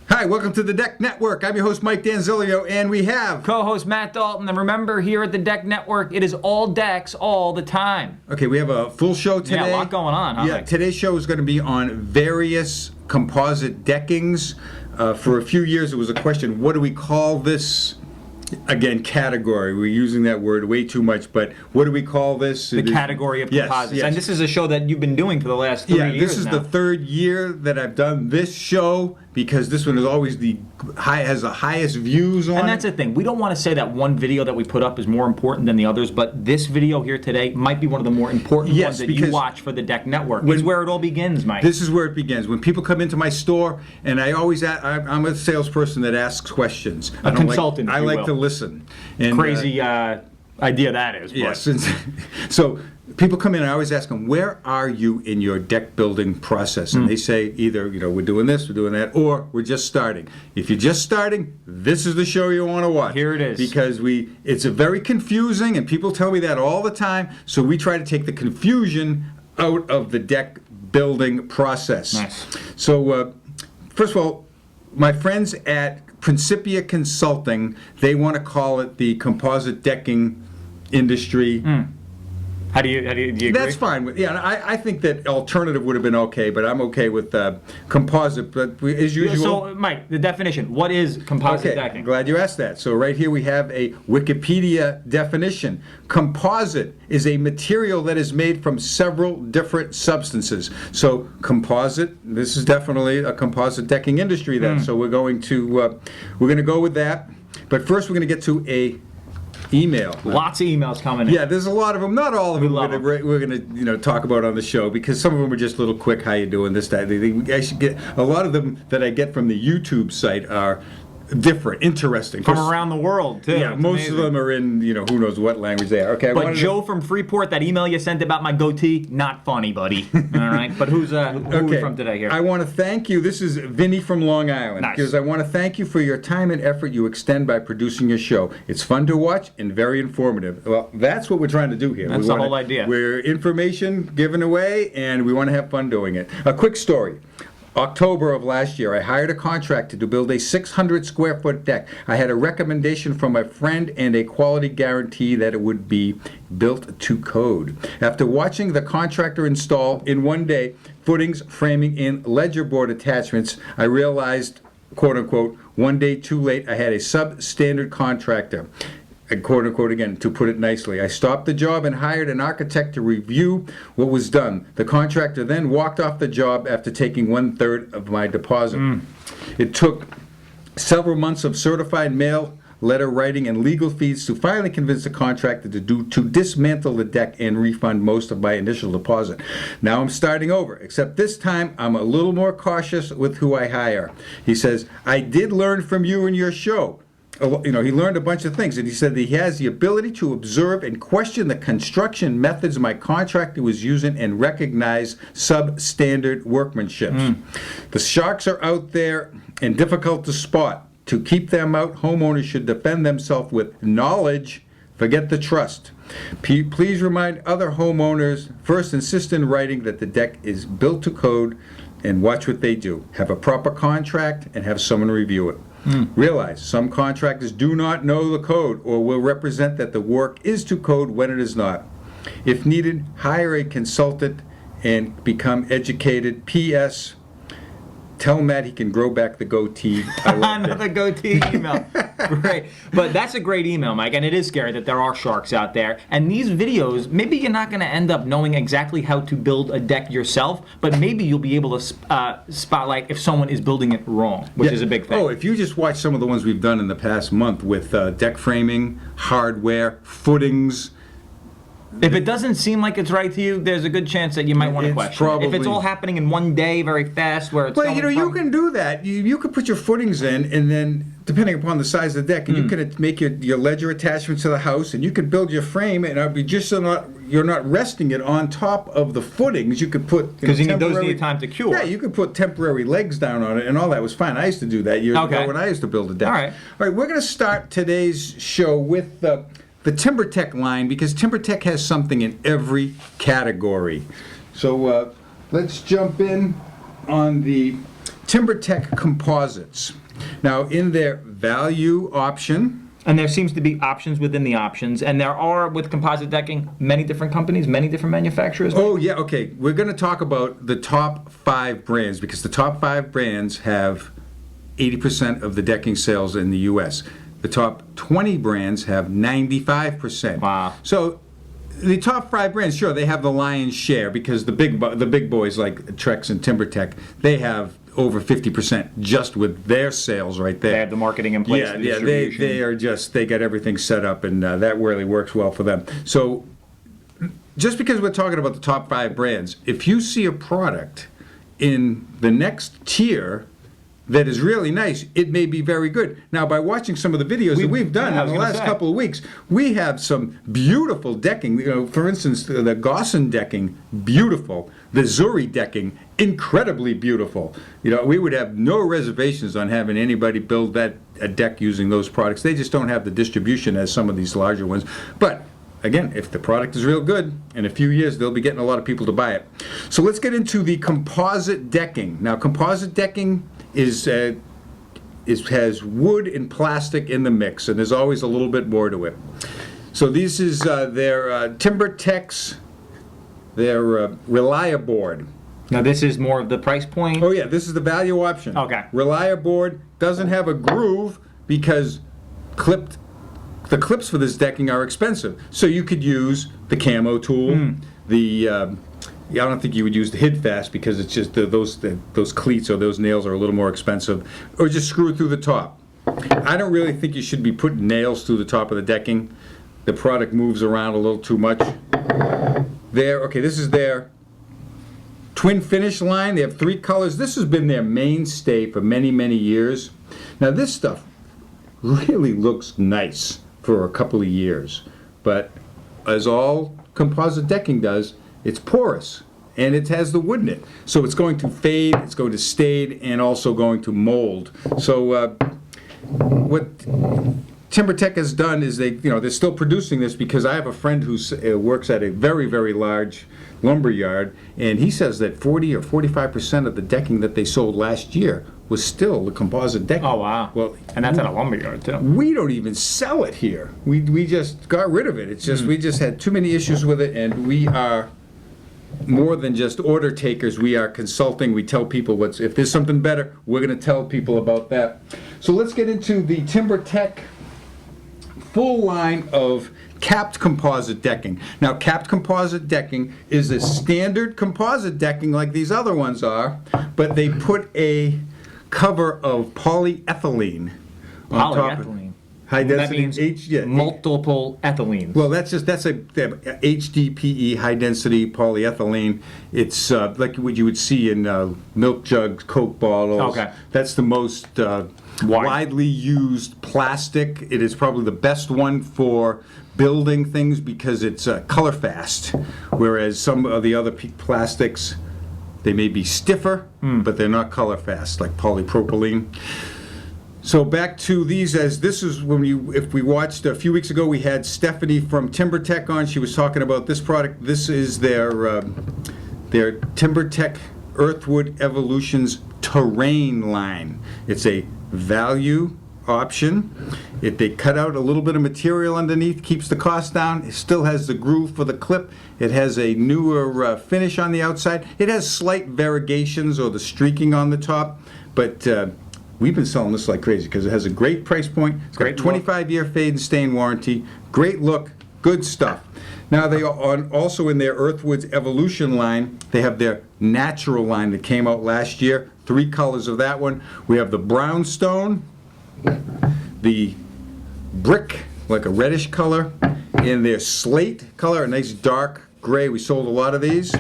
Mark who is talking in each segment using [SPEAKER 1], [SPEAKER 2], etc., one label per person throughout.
[SPEAKER 1] Hi, welcome to the Deck Network. I'm your host, Mike Danzilio, and we have
[SPEAKER 2] co-host Matt Dalton. And remember, here at the Deck Network, it is all decks all the time.
[SPEAKER 1] Okay, we have a full show today.
[SPEAKER 2] Yeah, a lot going on, huh?
[SPEAKER 1] Yeah, today's show is going to be on various composite deckings. For a few years, it was a question, what do we call this? Again, category. We're using that word way too much, but what do we call this?
[SPEAKER 2] The category of composites.
[SPEAKER 1] Yes.
[SPEAKER 2] And this is a show that you've been doing for the last 3 years.
[SPEAKER 1] Yeah, this is the third year that I've done this show because this one is always has the highest views on it.
[SPEAKER 2] And that's the thing. We don't want to say that one video that we put up is more important than the others, but this video here today might be one of the more important ones that you watch for the Deck Network. It's where it all begins, Mike.
[SPEAKER 1] This is where it begins. When people come into my store, and I'm a salesperson that asks questions.
[SPEAKER 2] A consultant,
[SPEAKER 1] I like to listen. And,
[SPEAKER 2] crazy idea that is.
[SPEAKER 1] Yes. So people come in, and I always ask them, where are you in your deck building process? And they say either, we're doing this, we're doing that, or we're just starting. If you're just starting, this is the show you want to watch.
[SPEAKER 2] Here it is.
[SPEAKER 1] Because it's a very confusing, and people tell me that all the time, so we try to take the confusion out of the deck building process.
[SPEAKER 2] Nice.
[SPEAKER 1] So, first of all, my friends at Principia Consulting, they want to call it the composite decking industry.
[SPEAKER 2] Do you agree?
[SPEAKER 1] That's fine. I think that alternative would have been okay, but I'm okay with composite. But as usual.
[SPEAKER 2] So, Mike, the definition. What is composite decking?
[SPEAKER 1] Glad you asked that. So right here we have a Wikipedia definition. Composite is a material that is made from several different substances. So composite. This is definitely a composite decking industry then. So we're going to go with that. But first we're going to get to a email.
[SPEAKER 2] Lots of emails coming in.
[SPEAKER 1] Yeah, there's a lot of them. Not all of them we're going to talk about on the show because some of them are just little quick. How you doing? This, that. I should get a lot of them that I get from the YouTube site are different, interesting.
[SPEAKER 2] From around the world, too.
[SPEAKER 1] Yeah, most of them are in, who knows what language they are. Okay,
[SPEAKER 2] but Joe from Freeport, that email you sent about my goatee, not funny, buddy. All right, but who are we from today here?
[SPEAKER 1] I want to thank you. This is Vinny from Long Island.
[SPEAKER 2] Nice.
[SPEAKER 1] Because I want to thank you for your time and effort you extend by producing your show. It's fun to watch and very informative. Well, that's what we're trying to do here.
[SPEAKER 2] That's the whole idea.
[SPEAKER 1] We're information given away, and we want to have fun doing it. A quick story. October of last year, I hired a contractor to build a 600 square foot deck. I had a recommendation from a friend and a quality guarantee that it would be built to code. After watching the contractor install in one day footings, framing, and ledger board attachments, I realized, quote unquote, one day too late, I had a substandard contractor. Quote unquote again, to put it nicely. I stopped the job and hired an architect to review what was done. The contractor then walked off the job after taking 1/3 of my deposit. It took several months of certified mail, letter writing, and legal fees to finally convince the contractor to dismantle the deck and refund most of my initial deposit. Now I'm starting over, except this time I'm a little more cautious with who I hire. He says, I did learn from you and your show. He learned a bunch of things, and he said that he has the ability to observe and question the construction methods my contractor was using and recognize substandard workmanship. The sharks are out there and difficult to spot. To keep them out, homeowners should defend themselves with knowledge, forget the trust. Please remind other homeowners, first insist in writing that the deck is built to code and watch what they do. Have a proper contract and have someone review it. Realize some contractors do not know the code or will represent that the work is to code when it is not. If needed, hire a consultant and become educated. P.S. Tell Matt he can grow back the goatee.
[SPEAKER 2] Another goatee email. Great. But that's a great email, Mike, and it is scary that there are sharks out there. And these videos, maybe you're not going to end up knowing exactly how to build a deck yourself, but maybe you'll be able to spotlight if someone is building it wrong, which is a big thing.
[SPEAKER 1] Oh, if you just watch some of the ones we've done in the past month with deck framing, hardware, footings.
[SPEAKER 2] If it doesn't seem like it's right to you, there's a good chance that you might want to question it. If it's all happening in one day, very fast, where it's
[SPEAKER 1] well, you can do that. You can put your footings in, and then depending upon the size of the deck, and you can make your ledger attachment to the house, and you can build your frame, and it'll be just so you're not resting it on top of the footings. You could put
[SPEAKER 2] because those need time to cure.
[SPEAKER 1] Yeah, you could put temporary legs down on it, and all that was fine. I used to do that years ago when I used to build a deck.
[SPEAKER 2] All right,
[SPEAKER 1] we're going to start today's show with the TimberTech line, because TimberTech has something in every category. So let's jump in on the TimberTech composites. Now, in their value option,
[SPEAKER 2] And there seems to be options within the options, and there are, with composite decking, many different companies, many different manufacturers.
[SPEAKER 1] oh yeah, okay, we're going to talk about the top 5 brands, because the top 5 brands have 80% of the decking sales in the U.S. The top 20 brands have 95%.
[SPEAKER 2] Wow.
[SPEAKER 1] So the top 5 brands, sure, they have the lion's share, because the big boys like Trex and TimberTech, they have over 50% just with their sales right there.
[SPEAKER 2] They have the marketing in place.
[SPEAKER 1] Yeah,
[SPEAKER 2] the
[SPEAKER 1] yeah,
[SPEAKER 2] distribution.
[SPEAKER 1] they are just, they got everything set up, and that really works well for them. So just because we're talking about the top 5 brands, if you see a product in the next tier that is really nice, it may be very good. Now, by watching some of the videos that we've done
[SPEAKER 2] yeah, I
[SPEAKER 1] in
[SPEAKER 2] was
[SPEAKER 1] the
[SPEAKER 2] gonna
[SPEAKER 1] last
[SPEAKER 2] say.
[SPEAKER 1] couple of weeks, we have some beautiful decking. You know, for instance, the Gosson decking, beautiful. The Zuri decking, incredibly beautiful. You know, we would have no reservations on having anybody build a deck using those products. They just don't have the distribution as some of these larger ones. But again, if the product is real good, in a few years they'll be getting a lot of people to buy it. So let's get into the composite decking. Now, composite decking has wood and plastic in the mix, and there's always a little bit more to it. So this is their TimberTech's, their Reliaboard.
[SPEAKER 2] Now, this is more of the price point.
[SPEAKER 1] Oh yeah, this is the value option.
[SPEAKER 2] Okay.
[SPEAKER 1] Reliaboard doesn't have a groove because the clips for this decking are expensive. So you could use the camo tool, I don't think you would use the Hidfast because it's just those cleats or those nails are a little more expensive, or just screw it through the top. I don't really think you should be putting nails through the top of the decking. The product moves around a little too much. Okay, this is their twin finish line. They have 3 colors. This has been their mainstay for many, many years. Now, this stuff really looks nice for a couple of years, but as all composite decking does, it's porous and it has the wood in it. So it's going to fade, it's going to stade, and also going to mold. So what TimberTech has done is they're still producing this, because I have a friend who works at a very, very large lumber yard, and he says that 40 or 45% of the decking that they sold last year was still the composite decking.
[SPEAKER 2] Oh, wow.
[SPEAKER 1] Well,
[SPEAKER 2] And that's at a lumber yard, too.
[SPEAKER 1] we don't even sell it here. We just got rid of it. It's just we just had too many issues with it, and we are more than just order takers. We are consulting. We tell people if there's something better, we're going to tell people about that. So let's get into the TimberTech full line of capped composite decking. Now, capped composite decking is a standard composite decking like these other ones are, but they put a cover of polyethylene on top of it.
[SPEAKER 2] Polyethylene.
[SPEAKER 1] High
[SPEAKER 2] That
[SPEAKER 1] density
[SPEAKER 2] means multiple ethylenes.
[SPEAKER 1] Well, that's a HDPE, high density polyethylene. It's like what you would see in milk jugs, Coke bottles.
[SPEAKER 2] Okay.
[SPEAKER 1] That's the most widely used plastic. It is probably the best one for building things because it's color fast, whereas some of the other plastics, they may be stiffer, but they're not color fast, like polypropylene. So back to these, as this is if we watched a few weeks ago, we had Stephanie from TimberTech on. She was talking about this product. This is their TimberTech Earthwood Evolutions Terrain line. It's a value option. They cut out a little bit of material underneath, keeps the cost down. It still has the groove for the clip. It has a newer finish on the outside. It has slight variegations or the streaking on the top, but we've been selling this like crazy because it has a great price point. It's got a 25-year fade and stain warranty. Great look, good stuff. Now they are also in their Earthwoods Evolution line. They have their natural line that came out last year. 3 colors of that one. We have the brownstone, the brick, like a reddish color, and their slate color, a nice dark gray. We sold a lot of these.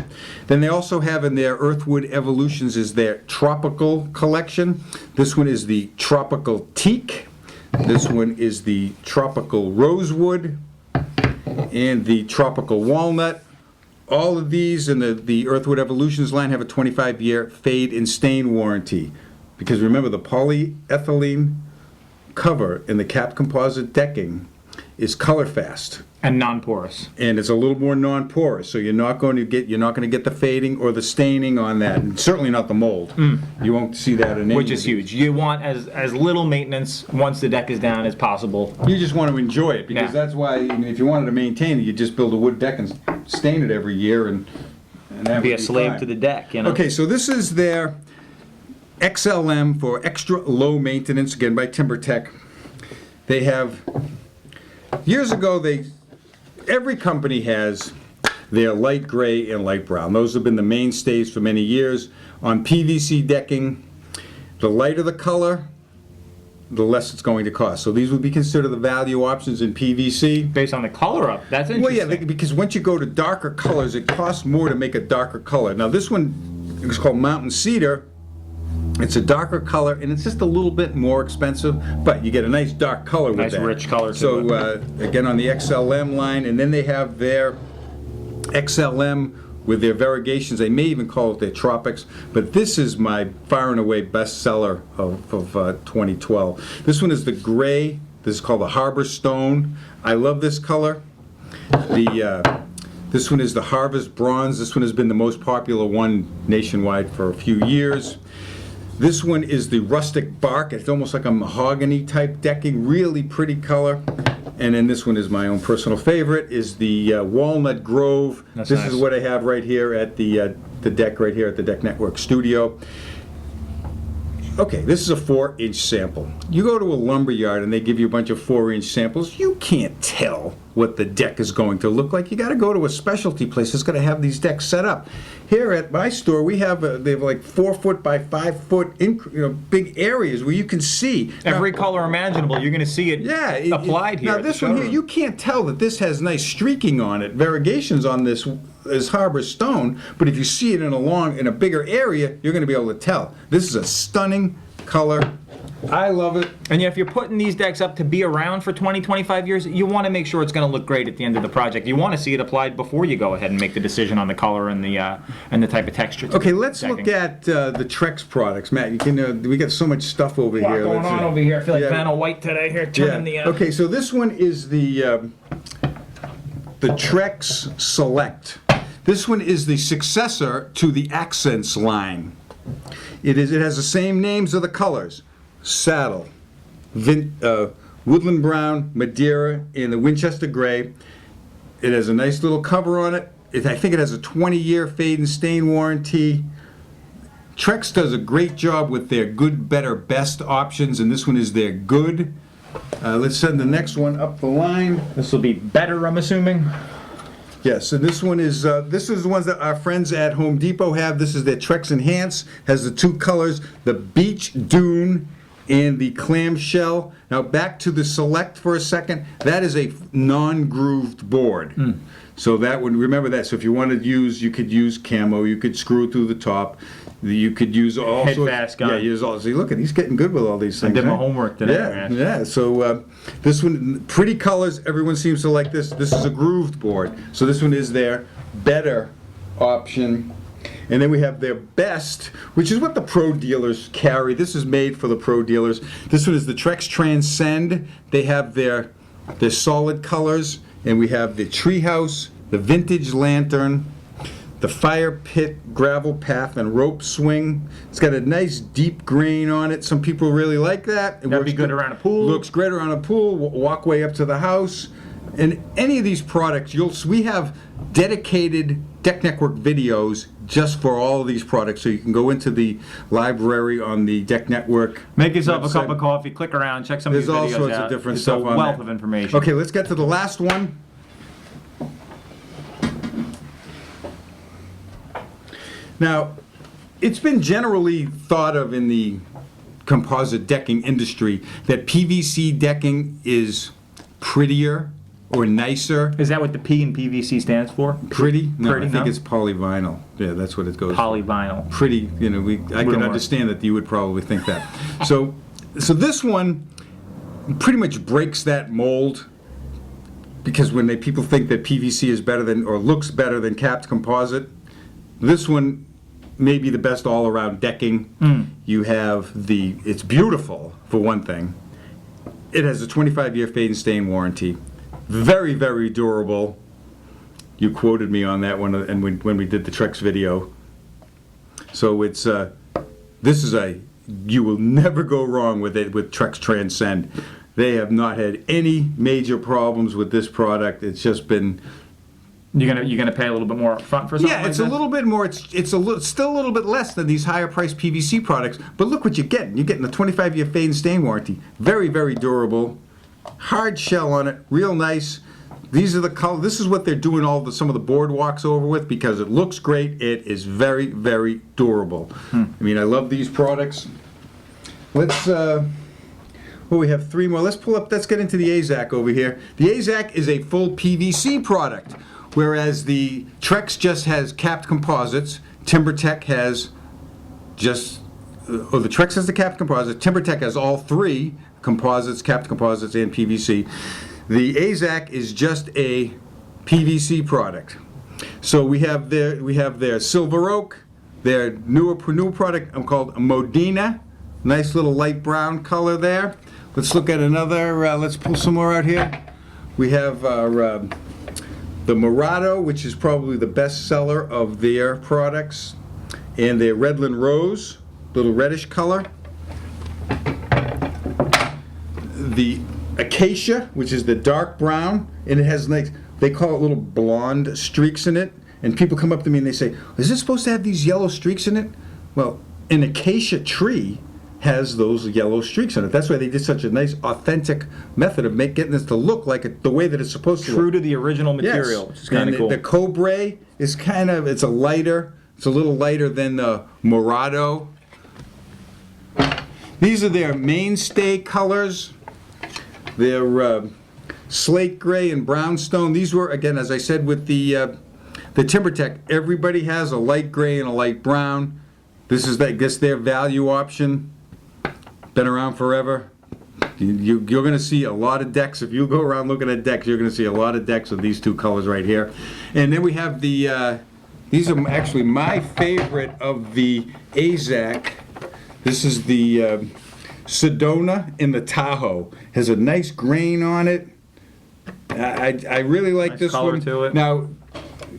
[SPEAKER 1] Then they also have in their Earthwood Evolutions is their tropical collection. This one is the tropical teak. This one is the tropical rosewood and the tropical walnut. All of these in the Earthwood Evolutions line have a 25-year fade and stain warranty. Because remember, the polyethylene cover in the capped composite decking is color fast.
[SPEAKER 2] And non-porous.
[SPEAKER 1] And it's a little more non-porous, so you're not going to get the fading or the staining on that, and certainly not the mold. You won't see that in any.
[SPEAKER 2] Which is huge. You want as little maintenance once the deck is down as possible.
[SPEAKER 1] You just want to enjoy it, because that's why, even if you wanted to maintain it, you just build a wood deck and stain it every year, and that
[SPEAKER 2] Be
[SPEAKER 1] would
[SPEAKER 2] a slave
[SPEAKER 1] fine.
[SPEAKER 2] to the deck, you know.
[SPEAKER 1] Okay, so this is their XLM for extra low maintenance, again by TimberTech. They have, years ago, every company has their light gray and light brown. Those have been the mainstays for many years. On PVC decking, the lighter the color, the less it's going to cost. So these would be considered the value options in PVC.
[SPEAKER 2] Based on the color up. That's interesting.
[SPEAKER 1] Well, yeah, because once you go to darker colors, it costs more to make a darker color. Now this one is called Mountain Cedar. It's a darker color, and it's just a little bit more expensive, but you get a nice dark color with
[SPEAKER 2] Nice
[SPEAKER 1] that.
[SPEAKER 2] rich color to
[SPEAKER 1] So again, on the XLM line, and then they have their XLM with their variegations. They may even call it their tropics, but this is my far and away best seller of 2012. This one is the gray. This is called the Harbor Stone. I love this color. This one is the Harvest Bronze. This one has been the most popular one nationwide for a few years. This one is the Rustic Bark. It's almost like a mahogany type decking, really pretty color. And then this one is my own personal favorite, is the Walnut Grove.
[SPEAKER 2] That's
[SPEAKER 1] this
[SPEAKER 2] nice.
[SPEAKER 1] is what I have right here at the deck right here at the Deck Network studio. Okay, this is a 4-inch sample. You go to a lumber yard and they give you a bunch of 4-inch samples. You can't tell what the deck is going to look like. You got to go to a specialty place that's going to have these decks set up. Here at my store, they have like 4 foot by 5 foot, big areas where you can see
[SPEAKER 2] Every color imaginable, you're going to see it applied here.
[SPEAKER 1] Now
[SPEAKER 2] at the
[SPEAKER 1] this one here,
[SPEAKER 2] showroom.
[SPEAKER 1] you can't tell that this has nice streaking on it, variegations on this is Harbor Stone, but if you see it in a bigger area, you're going to be able to tell. This is a stunning color. I love it.
[SPEAKER 2] And yeah, if you're putting these decks up to be around for 20, 25 years, you want to make sure it's going to look great at the end of the project. You want to see it applied before you go ahead and make the decision on the color and the type of texture. to
[SPEAKER 1] Okay,
[SPEAKER 2] the
[SPEAKER 1] let's
[SPEAKER 2] decking.
[SPEAKER 1] look at the Trex products, Matt. You can we got so much stuff over
[SPEAKER 2] A lot
[SPEAKER 1] here.
[SPEAKER 2] going
[SPEAKER 1] Let's
[SPEAKER 2] on
[SPEAKER 1] see.
[SPEAKER 2] over here. I feel like
[SPEAKER 1] Yeah.
[SPEAKER 2] Vanna White today here, turning the.
[SPEAKER 1] Okay, so this one is the Trex Select. This one is the successor to the Accents line. It has the same names of the colors: Saddle, Woodland Brown, Madeira, and the Winchester Gray. It has a nice little cover on it. I think it has a 20-year fade and stain warranty. Trex does a great job with their good, better, best options, and this one is their good. Let's send the next one up the line.
[SPEAKER 2] This will be better, I'm assuming.
[SPEAKER 1] Yes, and this one is the ones that our friends at Home Depot have. This is their Trex Enhance. Has the two colors, the Beach Dune and the Clamshell. Now back to the Select for a second. That is a non-grooved board. So that would, remember that. So if you wanted to use, you could use camo. You could screw it through the top. You could use all
[SPEAKER 2] Head
[SPEAKER 1] sorts.
[SPEAKER 2] fast gun.
[SPEAKER 1] Yeah, use all. See, look at he's getting good with all these things.
[SPEAKER 2] I did my
[SPEAKER 1] huh?
[SPEAKER 2] homework today,
[SPEAKER 1] Yeah,
[SPEAKER 2] man.
[SPEAKER 1] yeah. So this one, pretty colors. Everyone seems to like this. This is a grooved board. So this one is their better option. And then we have their best, which is what the pro dealers carry. This is made for the pro dealers. This one is the Trex Transcend. They have their solid colors, and we have the Treehouse, the Vintage Lantern, the Fire Pit Gravel Path and Rope Swing. It's got a nice deep grain on it. Some people really like that. It
[SPEAKER 2] That'd be good around a pool.
[SPEAKER 1] Looks great around a pool. Walkway up to the house. And any of these products, we have dedicated Deck Network videos just for all of these products, so you can go into the library on the Deck Network.
[SPEAKER 2] Make yourself a
[SPEAKER 1] website.
[SPEAKER 2] cup of coffee, click around, check some of
[SPEAKER 1] There's
[SPEAKER 2] these
[SPEAKER 1] all
[SPEAKER 2] videos
[SPEAKER 1] sorts
[SPEAKER 2] out.
[SPEAKER 1] of different
[SPEAKER 2] It's
[SPEAKER 1] stuff
[SPEAKER 2] a
[SPEAKER 1] on
[SPEAKER 2] wealth
[SPEAKER 1] there.
[SPEAKER 2] of information.
[SPEAKER 1] Okay, let's get to the last one. Now, it's been generally thought of in the composite decking industry that PVC decking is prettier or nicer.
[SPEAKER 2] Is that what the P in PVC stands for?
[SPEAKER 1] Pretty? No,
[SPEAKER 2] Pretty,
[SPEAKER 1] I think
[SPEAKER 2] no?
[SPEAKER 1] it's polyvinyl. Yeah, that's what it goes.
[SPEAKER 2] Polyvinyl.
[SPEAKER 1] Pretty, I
[SPEAKER 2] Little
[SPEAKER 1] can
[SPEAKER 2] more.
[SPEAKER 1] understand that you would probably think that. So this one pretty much breaks that mold, because when people think that PVC is better than, or looks better than capped composite, this one may be the best all-around decking. You have it's beautiful for one thing, It has a 25-year fade and stain warranty. Very, very durable. You quoted me on that one and when we did the Trex video. So it's this is you will never go wrong with it with Trex Transcend. They have not had any major problems with this product. It's just been.
[SPEAKER 2] You're gonna pay a little bit more upfront for something.
[SPEAKER 1] Yeah, it's
[SPEAKER 2] like
[SPEAKER 1] a little bit more. Still a little bit less than these higher priced PVC products. But look what you're getting. You're getting a 25-year fade and stain warranty. Very, very durable. Hard shell on it. Real nice. These are the color. This is what they're doing some of the boardwalks over with because it looks great. It is very, very durable. I mean, I love these products. Let's. Well, we have 3 more. Let's get into the AZAC over here. The AZAC is a full PVC product, whereas the Trex just has capped composites. TimberTech has just. The Trex has the capped composite. TimberTech has all 3 composites, capped composites, and PVC. The AZAC is just a PVC product. So we have their Silver Oak, their newer product called Modena. Nice little light brown color there. Let's look at another. Let's pull some more out here. We have the Murado, which is probably the best seller of their products, and their Redland Rose, little reddish color. The Acacia, which is the dark brown, and it has they call it little blonde streaks in it. And people come up to me and they say, "Is this supposed to have these yellow streaks in it?" Well, an acacia tree has those yellow streaks in it. That's why they did such a nice, authentic method of getting this to look like the way that it's supposed to look.
[SPEAKER 2] True to the original material,
[SPEAKER 1] Yes.
[SPEAKER 2] which is kind of cool.
[SPEAKER 1] The Cobra is it's a little lighter than the Murado. These are their mainstay colors. They're slate gray and brownstone. These were, again, as I said, with the TimberTech, everybody has a light gray and a light brown. This is, I guess, their value option. Been around forever. You're going to see a lot of decks. If you go around looking at decks, you're going to see a lot of decks with these 2 colors right here. And then we have the, these are actually my favorite of the AZAC. This is the Sedona in the Tahoe. Has a nice grain on it. I really like
[SPEAKER 2] Nice
[SPEAKER 1] this
[SPEAKER 2] color
[SPEAKER 1] one.
[SPEAKER 2] to it.
[SPEAKER 1] Now,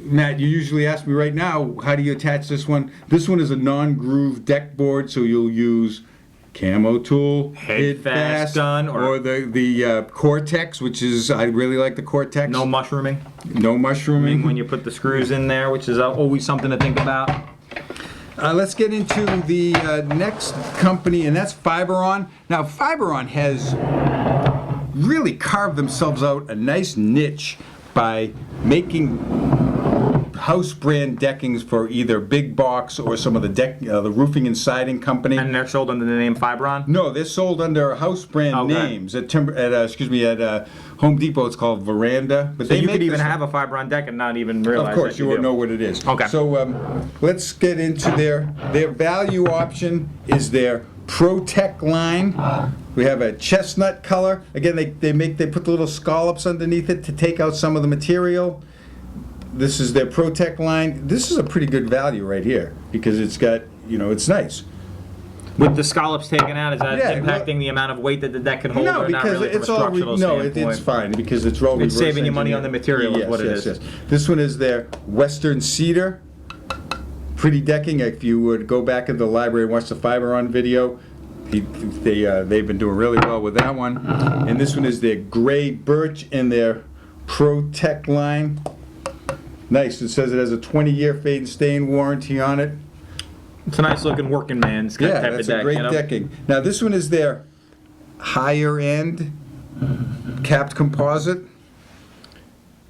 [SPEAKER 1] Matt, you usually ask me right now, how do you attach this one? This one is a non-groove deck board, so you'll use Camo Tool,
[SPEAKER 2] Head Fast gun,
[SPEAKER 1] or the Cortex, which is, I really like the Cortex.
[SPEAKER 2] No mushrooming.
[SPEAKER 1] No mushrooming.
[SPEAKER 2] When you put the screws in there, which is always something to think about.
[SPEAKER 1] Let's get into the next company, and that's Fiberon. Now, Fiberon has really carved themselves out a nice niche by making house brand deckings for either big box or some of the roofing and siding company.
[SPEAKER 2] And they're sold under the name Fiberon?
[SPEAKER 1] No, they're sold under house brand names. At Home Depot, it's called Veranda. But
[SPEAKER 2] So you could even have a Fiberon deck and not even realize.
[SPEAKER 1] Of course,
[SPEAKER 2] that
[SPEAKER 1] you won't
[SPEAKER 2] do.
[SPEAKER 1] know what it is.
[SPEAKER 2] Okay.
[SPEAKER 1] So let's get into their value option is their ProTech line. We have a chestnut color. Again, they put the little scallops underneath it to take out some of the material. This is their ProTech line. This is a pretty good value right here because it's got, it's nice.
[SPEAKER 2] With the scallops taken out, is that
[SPEAKER 1] Yeah,
[SPEAKER 2] impacting the amount of weight that the deck can hold?
[SPEAKER 1] No,
[SPEAKER 2] or not
[SPEAKER 1] because
[SPEAKER 2] really
[SPEAKER 1] it's
[SPEAKER 2] from a
[SPEAKER 1] all
[SPEAKER 2] structural
[SPEAKER 1] it's
[SPEAKER 2] standpoint?
[SPEAKER 1] fine because it's all
[SPEAKER 2] It's
[SPEAKER 1] reverse
[SPEAKER 2] saving you money on the material is what it is.
[SPEAKER 1] Yes. This one is their Western Cedar. Pretty decking. If you would go back into the library and watch the Fiberon video, they've been doing really well with that one. And this one is their Gray Birch in their ProTech line. Nice. It says it has a 20-year fade and stain warranty on it.
[SPEAKER 2] It's a nice looking working man's type
[SPEAKER 1] That's
[SPEAKER 2] of deck.
[SPEAKER 1] a great
[SPEAKER 2] you know?
[SPEAKER 1] decking. Now this one is their higher end capped composite.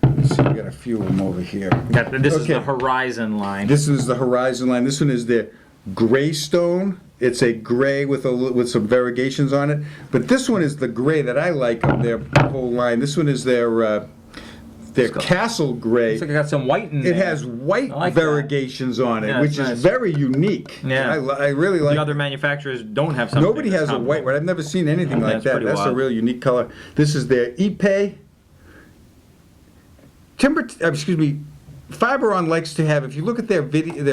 [SPEAKER 1] Let's see, we got a few of them over here.
[SPEAKER 2] This is the
[SPEAKER 1] Okay.
[SPEAKER 2] Horizon line.
[SPEAKER 1] This is the Horizon line. This one is the Graystone. It's a gray with some variegations on it. But this one is the gray that I like of their whole line. This one is their Castle Gray.
[SPEAKER 2] It's like I got some white in there.
[SPEAKER 1] It has white
[SPEAKER 2] I like that.
[SPEAKER 1] variegations on it,
[SPEAKER 2] Yeah,
[SPEAKER 1] which
[SPEAKER 2] it's
[SPEAKER 1] is
[SPEAKER 2] nice.
[SPEAKER 1] very unique.
[SPEAKER 2] Yeah.
[SPEAKER 1] I really like.
[SPEAKER 2] The other manufacturers don't have something.
[SPEAKER 1] Nobody has a white one. I've never seen anything like
[SPEAKER 2] That's
[SPEAKER 1] that.
[SPEAKER 2] pretty
[SPEAKER 1] That's a
[SPEAKER 2] wild.
[SPEAKER 1] real unique color. This is their Ipe Fiberon likes to have, if you look at their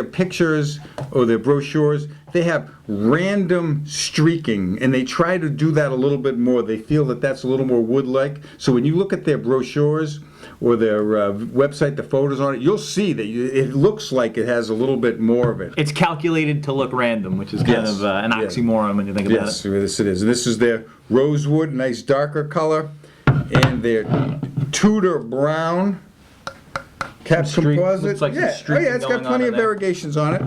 [SPEAKER 1] pictures or their brochures, they have random streaking, and they try to do that a little bit more. They feel that that's a little more wood-like. So when you look at their brochures or their website, the photos on it, you'll see that it looks like it has a little bit more of it.
[SPEAKER 2] It's calculated to look random, which is kind of an oxymoron when you think about it.
[SPEAKER 1] Yes, it is. And this is their rosewood, nice darker color, and their Tudor brown capped composite.
[SPEAKER 2] Looks like some
[SPEAKER 1] Oh
[SPEAKER 2] streaking
[SPEAKER 1] yeah, it's got
[SPEAKER 2] going
[SPEAKER 1] plenty
[SPEAKER 2] on
[SPEAKER 1] of
[SPEAKER 2] in there.
[SPEAKER 1] variegations on it.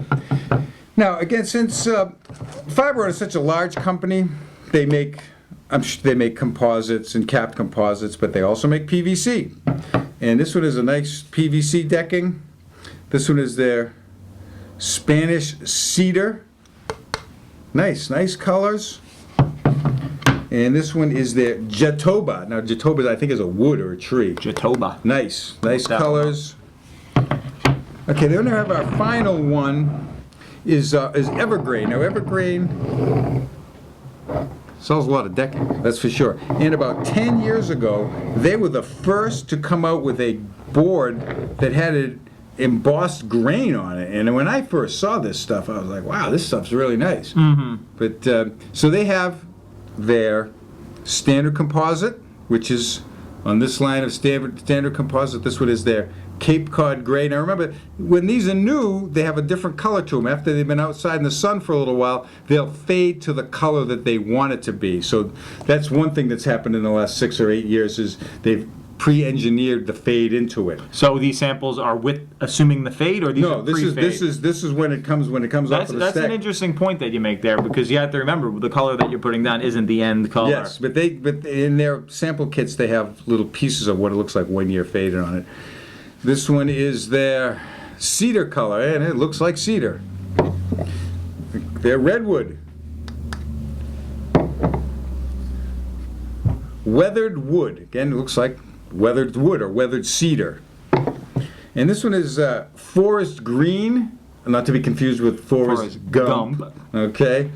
[SPEAKER 1] Now, again, since Fiberon is such a large company, they make composites and capped composites, but they also make PVC. And this one is a nice PVC decking. This one is their Spanish cedar. Nice colors. And this one is their Jatoba. Now, Jatoba, I think, is a wood or a tree.
[SPEAKER 2] Jatoba.
[SPEAKER 1] Nice
[SPEAKER 2] that
[SPEAKER 1] colors. Okay, then we have our final one is Evergreen. Now, Evergreen sells a lot of decking, that's for sure. And about 10 years ago, they were the first to come out with a board that had an embossed grain on it. And when I first saw this stuff, I was like, wow, this stuff's really nice. But so they have their standard composite, which is on this line of standard composite. This one is their Cape Cod gray. Now remember, when these are new, they have a different color to them. After they've been outside in the sun for a little while, they'll fade to the color that they want it to be. So that's one thing that's happened in the last 6 or 8 years, is they've pre-engineered the fade into it.
[SPEAKER 2] So these samples are with assuming the fade, or these
[SPEAKER 1] No,
[SPEAKER 2] are
[SPEAKER 1] this
[SPEAKER 2] pre-fade?
[SPEAKER 1] is when it comes off of the
[SPEAKER 2] That's
[SPEAKER 1] stack.
[SPEAKER 2] an interesting point that you make there, because you have to remember the color that you're putting down isn't the end color.
[SPEAKER 1] Yes, but in their sample kits they have little pieces of what it looks like 1 year faded on it. This one is their cedar color, and it looks like cedar. Their redwood. Weathered wood. Again, it looks like weathered wood or weathered cedar. And this one is forest green, not to be confused with forest gump. Okay.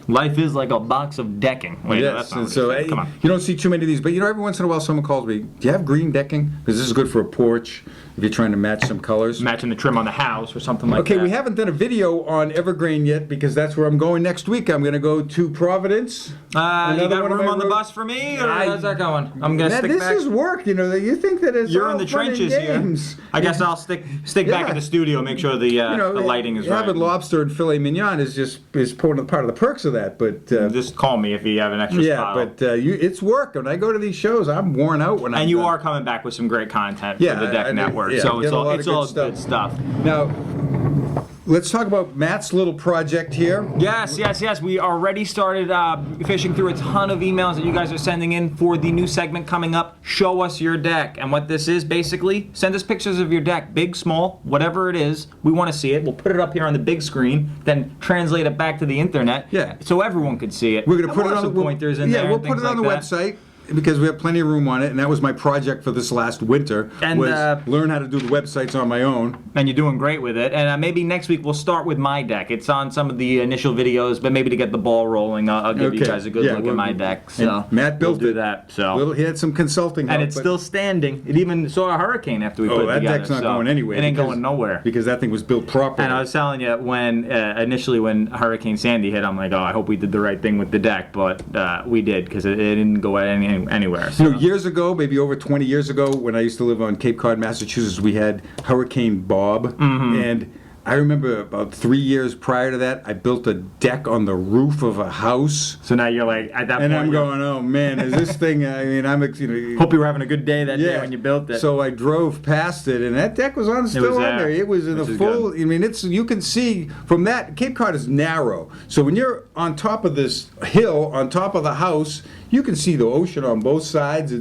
[SPEAKER 2] Life is like a box of decking. Wait, no,
[SPEAKER 1] Yes,
[SPEAKER 2] that's not
[SPEAKER 1] and
[SPEAKER 2] what
[SPEAKER 1] so
[SPEAKER 2] it is. Come on.
[SPEAKER 1] you don't see too many of these, but every once in a while someone calls me, do you have green decking? Because this is good for a porch if you're trying to match some colors.
[SPEAKER 2] Matching the trim on the house or something like that.
[SPEAKER 1] Okay, we haven't done a video on Evergreen yet because that's where I'm going next week. I'm going to go to Providence.
[SPEAKER 2] You got
[SPEAKER 1] Another one of
[SPEAKER 2] room
[SPEAKER 1] my
[SPEAKER 2] on the
[SPEAKER 1] road-
[SPEAKER 2] bus for me, or how's that going? I'm gonna
[SPEAKER 1] Now,
[SPEAKER 2] stick
[SPEAKER 1] this
[SPEAKER 2] back.
[SPEAKER 1] is work, that you think that it's
[SPEAKER 2] You're
[SPEAKER 1] all
[SPEAKER 2] in the
[SPEAKER 1] fun and
[SPEAKER 2] trenches here.
[SPEAKER 1] games.
[SPEAKER 2] I guess I'll stick back
[SPEAKER 1] Yeah.
[SPEAKER 2] in the studio, make sure the lighting is right.
[SPEAKER 1] Having lobster and filet mignon is part of the perks of that, but
[SPEAKER 2] Just call me if you have an extra
[SPEAKER 1] yeah,
[SPEAKER 2] spot.
[SPEAKER 1] but it's work. When I go to these shows, I'm worn out when I'm
[SPEAKER 2] And you
[SPEAKER 1] done.
[SPEAKER 2] are coming back with some great content
[SPEAKER 1] Yeah,
[SPEAKER 2] for the Deck
[SPEAKER 1] I mean,
[SPEAKER 2] Network,
[SPEAKER 1] yeah,
[SPEAKER 2] so
[SPEAKER 1] get a lot of
[SPEAKER 2] it's all
[SPEAKER 1] good
[SPEAKER 2] good stuff.
[SPEAKER 1] Now, let's talk about Matt's little project here.
[SPEAKER 2] Yes. We already started fishing through a ton of emails that you guys are sending in for the new segment coming up, Show Us Your Deck. And what this is, basically, send us pictures of your deck, big, small, whatever it is. We want to see it. We'll put it up here on the big screen, then translate it back to the internet so everyone could see it.
[SPEAKER 1] We're going to
[SPEAKER 2] And
[SPEAKER 1] put
[SPEAKER 2] we'll
[SPEAKER 1] it
[SPEAKER 2] have
[SPEAKER 1] on
[SPEAKER 2] some pointers in there.
[SPEAKER 1] we'll
[SPEAKER 2] and
[SPEAKER 1] put
[SPEAKER 2] things
[SPEAKER 1] it on
[SPEAKER 2] like
[SPEAKER 1] the
[SPEAKER 2] that.
[SPEAKER 1] website because we have plenty of room on it, and that was my project for this last winter.
[SPEAKER 2] And,
[SPEAKER 1] was learn how to do the websites on my own.
[SPEAKER 2] And you're doing great with it. And maybe next week we'll start with my deck. It's on some of the initial videos, but maybe to get the ball rolling, I'll give you
[SPEAKER 1] Okay.
[SPEAKER 2] guys a good
[SPEAKER 1] Yeah,
[SPEAKER 2] look
[SPEAKER 1] well,
[SPEAKER 2] at my deck.
[SPEAKER 1] and
[SPEAKER 2] So
[SPEAKER 1] Matt built
[SPEAKER 2] we'll do
[SPEAKER 1] it.
[SPEAKER 2] that. So
[SPEAKER 1] He had some consulting help.
[SPEAKER 2] and it's
[SPEAKER 1] but-
[SPEAKER 2] still standing. It even saw a hurricane after we put it
[SPEAKER 1] that
[SPEAKER 2] together.
[SPEAKER 1] deck's not
[SPEAKER 2] so
[SPEAKER 1] going anywhere.
[SPEAKER 2] It ain't
[SPEAKER 1] because-
[SPEAKER 2] going nowhere.
[SPEAKER 1] because that thing was built properly.
[SPEAKER 2] And I was telling you when initially when Hurricane Sandy hit, I'm like, oh, I hope we did the right thing with the deck, but we did because it didn't go anywhere. So.
[SPEAKER 1] Years ago, maybe over 20 years ago, when I used to live on Cape Cod, Massachusetts, we had Hurricane Bob, and I remember about 3 years prior to that, I built a deck on the roof of a house.
[SPEAKER 2] So now you're like at that
[SPEAKER 1] And
[SPEAKER 2] point.
[SPEAKER 1] I'm going, oh man, is this thing? I mean,
[SPEAKER 2] Hope you were having a good day that day when you built it.
[SPEAKER 1] So I drove past it, and that deck was still on there. It was in
[SPEAKER 2] Which
[SPEAKER 1] a
[SPEAKER 2] is
[SPEAKER 1] full.
[SPEAKER 2] good.
[SPEAKER 1] I mean, you can see from that. Cape Cod is narrow, so when you're on top of this hill, on top of the house, you can see the ocean on both sides.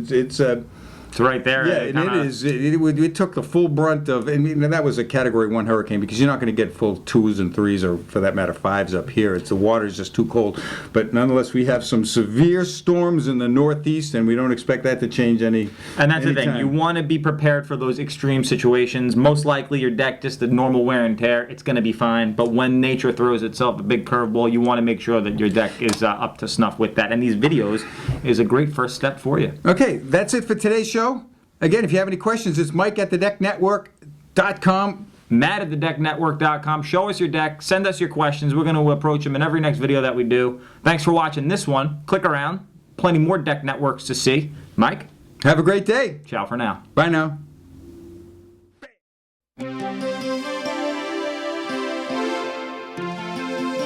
[SPEAKER 2] It's right there.
[SPEAKER 1] Yeah, and it is. It took the full brunt of, and that was a Category 1 hurricane because you're not going to get full 2s and 3s or, for that matter, 5s up here. The water's just too cold. But nonetheless, we have some severe storms in the Northeast, and we don't expect that to change any.
[SPEAKER 2] And that's the thing.
[SPEAKER 1] anytime.
[SPEAKER 2] You want to be prepared for those extreme situations. Most likely, your deck, just the normal wear and tear, it's going to be fine. But when nature throws itself a big curveball, you want to make sure that your deck is up to snuff with that. And these videos is a great first step for you.
[SPEAKER 1] Okay, that's it for today's show. Again, if you have any questions, it's Mike at the Deck Network. matt@thedecknetwork.com.
[SPEAKER 2] Matt@thedecknetwork.com. Show us your deck. Send us your questions. We're going to approach them in every next video that we do. Thanks for watching this one. Click around. Plenty more deck networks to see. Mike,
[SPEAKER 1] Have a great day.
[SPEAKER 2] ciao for now.
[SPEAKER 1] Bye now.